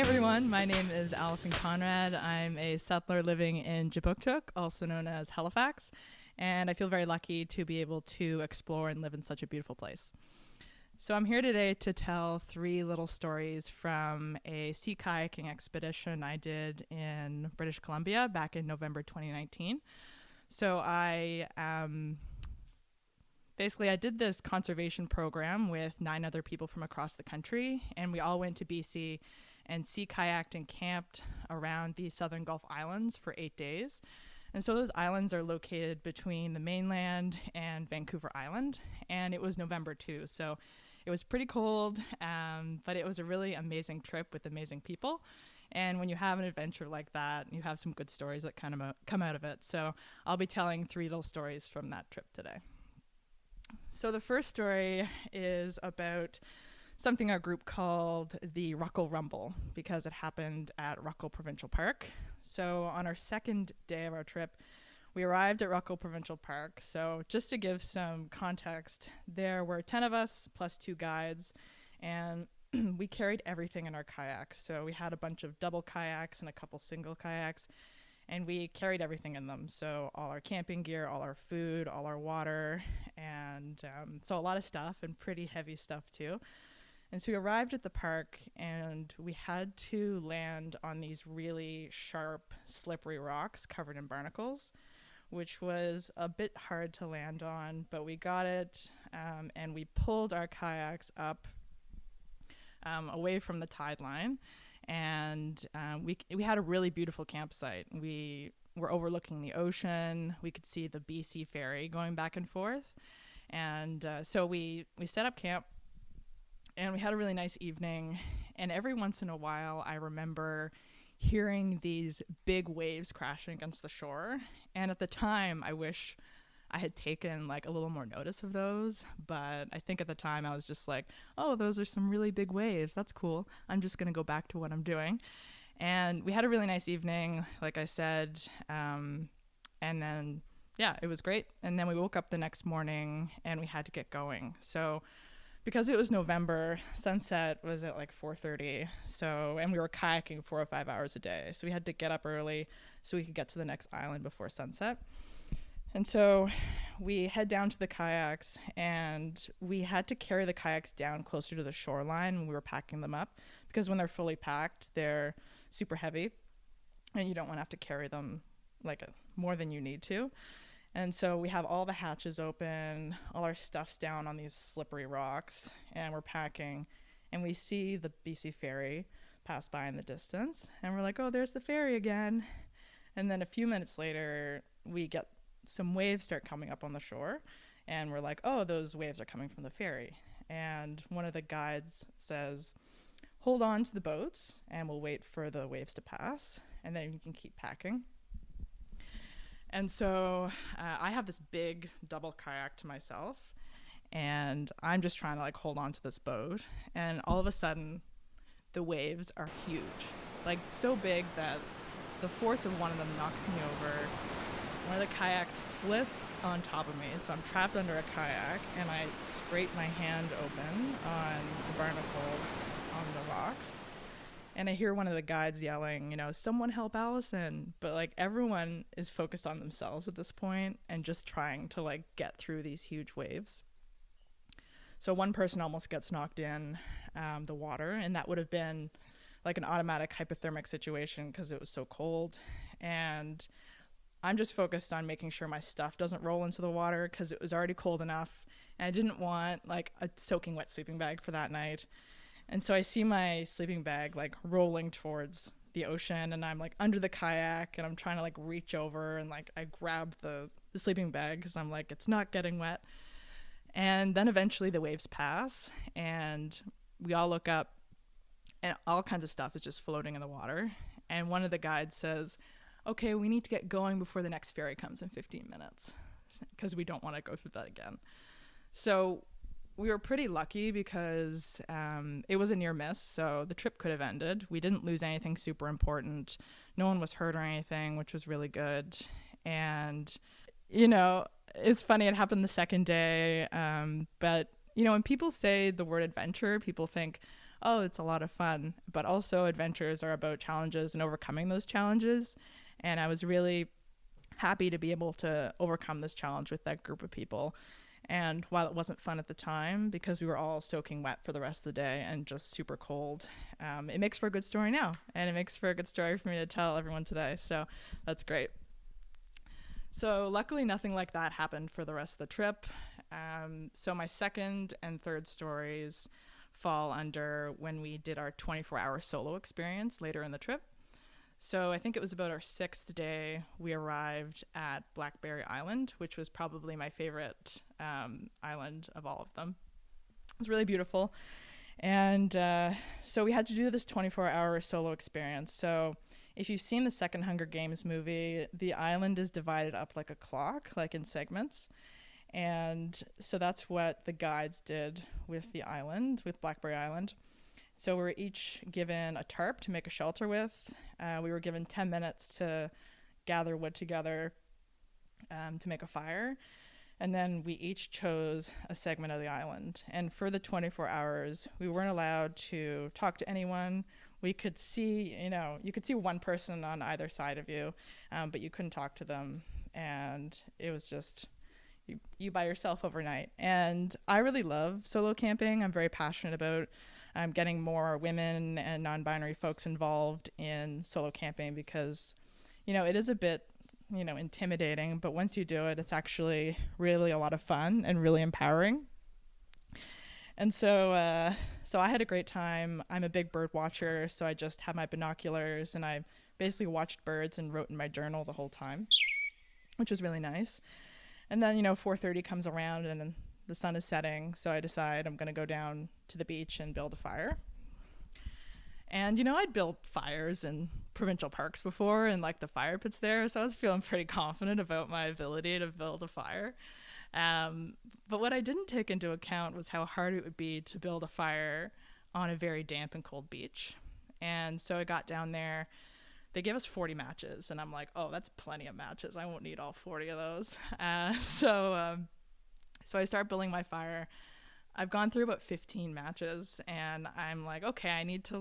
everyone, my name is Alison Conrad. I'm a settler living in Jabuktuk, also known as Halifax, and I feel very lucky to be able to explore and live in such a beautiful place. So I'm here today to tell 3 little stories from a sea kayaking expedition I did in British Columbia back in November 2019. So basically, I did this conservation program with 9 other people from across the country, and we all went to BC and sea kayaked and camped around the Southern Gulf Islands for 8 days. And so those islands are located between the mainland and Vancouver Island, and it was November too, so it was pretty cold, but it was a really amazing trip with amazing people. And when you have an adventure like that, you have some good stories that kind of come out of it. So I'll be telling 3 little stories from that trip today. So the first story is about something our group called the Ruckle Rumble, because it happened at Ruckle Provincial Park. So on our second day of our trip, we arrived at Ruckle Provincial Park. So just to give some context, there were 10 of us plus 2 guides, and we carried everything in our kayaks. So we had a bunch of double kayaks and a couple single kayaks, and we carried everything in them. So all our camping gear, all our food, all our water, and so a lot of stuff, and pretty heavy stuff too. And so we arrived at the park, and we had to land on these really sharp, slippery rocks covered in barnacles, which was a bit hard to land on, but we got it, and we pulled our kayaks up away from the tide line, and we had a really beautiful campsite. We were overlooking the ocean. We could see the BC ferry going back and forth, and so we set up camp, and we had a really nice evening. And every once in a while, I remember hearing these big waves crashing against the shore. And at the time, I wish I had taken like a little more notice of those. But I think at the time, I was just like, oh, those are some really big waves. That's cool. I'm just going to go back to what I'm doing. And we had a really nice evening, like I said. And then, yeah, it was great. And then we woke up the next morning, and we had to get going. So because it was November, sunset was at like 4:30. So, and we were kayaking 4 or 5 hours a day. So we had to get up early so we could get to the next island before sunset. And so we head down to the kayaks, and we had to carry the kayaks down closer to the shoreline when we were packing them up, because when they're fully packed, they're super heavy, and you don't want to have to carry them more than you need to. And so we have all the hatches open, all our stuff's down on these slippery rocks, and we're packing, and we see the BC ferry pass by in the distance, and we're like, oh, there's the ferry again. And then a few minutes later, we get some waves start coming up on the shore, and we're like, oh, those waves are coming from the ferry. And one of the guides says, hold on to the boats, and we'll wait for the waves to pass, and then you can keep packing. And so I have this big double kayak to myself, and I'm just trying to hold on to this boat. And all of a sudden, the waves are huge, so big that the force of one of them knocks me over. One of the kayaks flips on top of me, so I'm trapped under a kayak, and I scrape my hand open on the barnacles on the rocks. And I hear one of the guides yelling, someone help Alison. But everyone is focused on themselves at this point and just trying to get through these huge waves. So one person almost gets knocked in the water, and that would have been an automatic hypothermic situation because it was so cold. And I'm just focused on making sure my stuff doesn't roll into the water because it was already cold enough, and I didn't want a soaking wet sleeping bag for that night. And so I see my sleeping bag rolling towards the ocean, and I'm under the kayak, and I'm trying to reach over, and I grab the sleeping bag because I'm it's not getting wet. And then eventually the waves pass, and we all look up, and all kinds of stuff is just floating in the water. And one of the guides says, okay, we need to get going before the next ferry comes in 15 minutes because we don't want to go through that again. So we were pretty lucky because it was a near miss, so the trip could have ended. We didn't lose anything super important. No one was hurt or anything, which was really good. And, it's funny, it happened the second day. But, when people say the word adventure, people think, Oh, it's a lot of fun. But also, adventures are about challenges and overcoming those challenges. And I was really happy to be able to overcome this challenge with that group of people. And while it wasn't fun at the time, because we were all soaking wet for the rest of the day and just super cold, it makes for a good story now. And it makes for a good story for me to tell everyone today. So that's great. So luckily, nothing like that happened for the rest of the trip. So my second and third stories fall under when we did our 24-hour solo experience later in the trip. So I think it was about our sixth day, we arrived at Blackberry Island, which was probably my favorite island of all of them. It was really beautiful. And so we had to do this 24-hour solo experience. So if you've seen the second Hunger Games movie, the island is divided up like a clock, like in segments. And so that's what the guides did with the island, with Blackberry Island. So we were each given a tarp to make a shelter with. We were given 10 minutes to gather wood together to make a fire. And then we each chose a segment of the island. And for the 24 hours, we weren't allowed to talk to anyone. We could see, you could see one person on either side of you, but you couldn't talk to them. And it was just you by yourself overnight. And I really love solo camping. I'm very passionate about getting more women and non-binary folks involved in solo camping because, it is a bit, intimidating, but once you do it, it's actually really a lot of fun and really empowering. And so I had a great time. I'm a big bird watcher, so I just had my binoculars and I basically watched birds and wrote in my journal the whole time, which was really nice. And then, 4:30 comes around and then the sun is setting, so I decide I'm going to go down to the beach and build a fire. And, I'd built fires in provincial parks before and like the fire pits there, so I was feeling pretty confident about my ability to build a fire. But what I didn't take into account was how hard it would be to build a fire on a very damp and cold beach. And so I got down there. They gave us 40 matches, and I'm like, oh, that's plenty of matches. I won't need all 40 of those. So I start building my fire. I've gone through about 15 matches, and I'm like, okay, I need to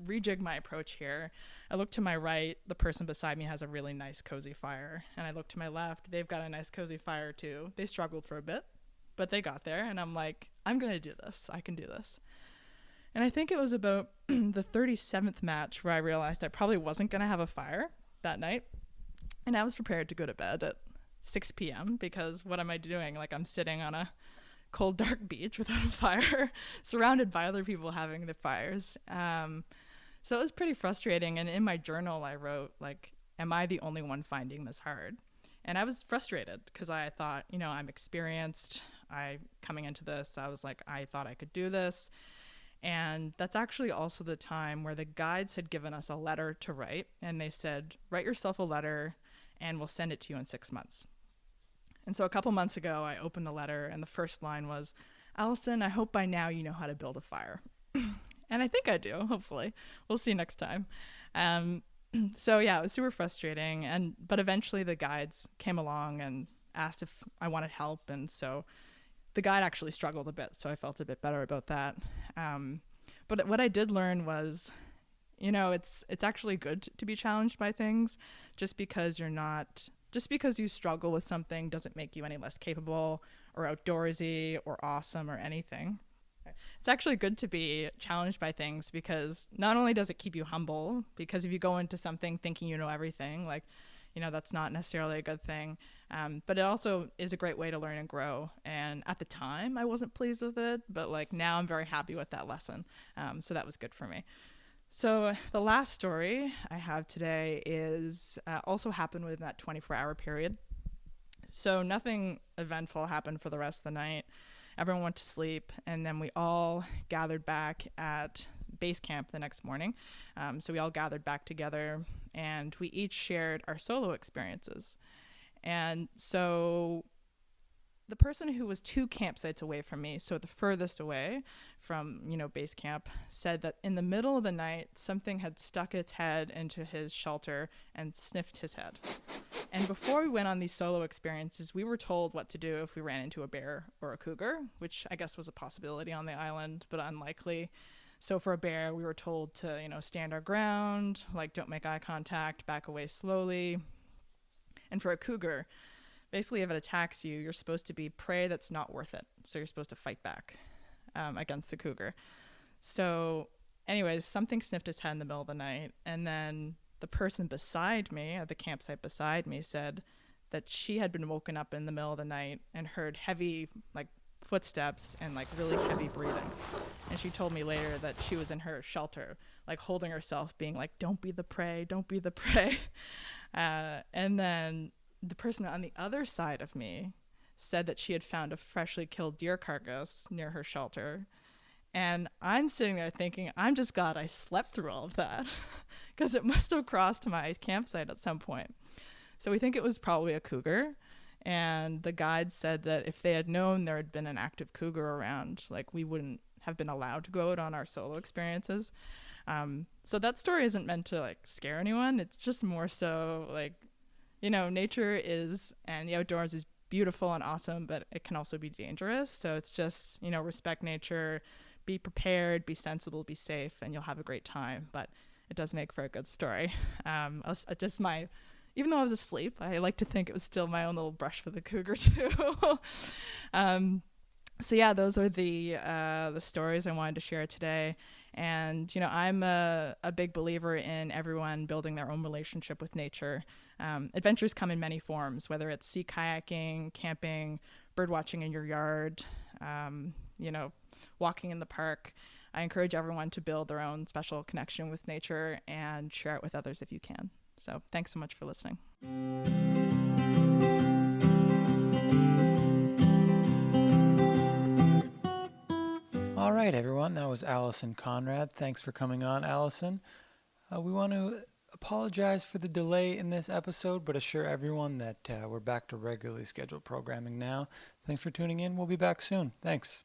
rejig my approach here. I look to my right, the person beside me has a really nice cozy fire, and I look to my left, they've got a nice cozy fire too. They struggled for a bit, but they got there, and I'm like, I'm gonna do this. I can do this. And I think it was about the 37th match where I realized I probably wasn't gonna have a fire that night, and I was prepared to go to bed at 6 p.m. because what am I doing? Like, I'm sitting on a cold, dark beach without a fire, surrounded by other people having the fires. So it was pretty frustrating. And in my journal, I wrote, like, am I the only one finding this hard? And I was frustrated because I thought, I'm experienced. Coming into this, I was like, I thought I could do this. And that's actually also the time where the guides had given us a letter to write. And they said, write yourself a letter and we'll send it to you in 6 months. And so a couple months ago, I opened the letter and the first line was, Alison, I hope by now you know how to build a fire. And I think I do, hopefully. We'll see next time. So yeah, it was super frustrating. But eventually the guides came along and asked if I wanted help. And so the guide actually struggled a bit, so I felt a bit better about that. But what I did learn was, it's actually good to be challenged by things. Just because you struggle with something doesn't make you any less capable or outdoorsy or awesome or anything. It's actually good to be challenged by things because not only does it keep you humble, because if you go into something thinking you know everything, that's not necessarily a good thing. But it also is a great way to learn and grow. And at the time, I wasn't pleased with it, but now I'm very happy with that lesson. So that was good for me. So the last story I have today is also happened within that 24-hour period. So nothing eventful happened for the rest of the night. Everyone went to sleep, and then we all gathered back at base camp the next morning. So we all gathered back together, and we each shared our solo experiences. And so the person who was 2 campsites away from me, so the furthest away from, base camp, said that in the middle of the night, something had stuck its head into his shelter and sniffed his head. And before we went on these solo experiences, we were told what to do if we ran into a bear or a cougar, which I guess was a possibility on the island, but unlikely. So for a bear, we were told to, stand our ground, like don't make eye contact, back away slowly. And for a cougar, basically, if it attacks you, you're supposed to be prey that's not worth it. So you're supposed to fight back against the cougar. So anyways, something sniffed its head in the middle of the night. And then the person beside me, at the campsite beside me, said that she had been woken up in the middle of the night and heard heavy, footsteps and, really heavy breathing. And she told me later that she was in her shelter, holding herself, being like, don't be the prey, don't be the prey. And then the person on the other side of me said that she had found a freshly killed deer carcass near her shelter. And I'm sitting there thinking, I'm just glad I slept through all of that because it must have crossed my campsite at some point. So we think it was probably a cougar. And the guide said that if they had known there had been an active cougar around, we wouldn't have been allowed to go out on our solo experiences. So that story isn't meant to scare anyone. It's just more so nature is, and the outdoors is beautiful and awesome, but it can also be dangerous. So it's just, respect nature, be prepared, be sensible, be safe, and you'll have a great time. But it does make for a good story. Even though I was asleep, I like to think it was still my own little brush for the cougar too. So yeah, those are the stories I wanted to share today. And, I'm a big believer in everyone building their own relationship with nature. Adventures come in many forms, whether it's sea kayaking, camping, bird watching in your yard, walking in the park. I encourage everyone to build their own special connection with nature and share it with others if you can. So thanks so much for listening. All right, everyone. That was Alison Conrad. Thanks for coming on, Alison. We want to apologize for the delay in this episode, but assure everyone that we're back to regularly scheduled programming now. Thanks for tuning in. We'll be back soon. Thanks.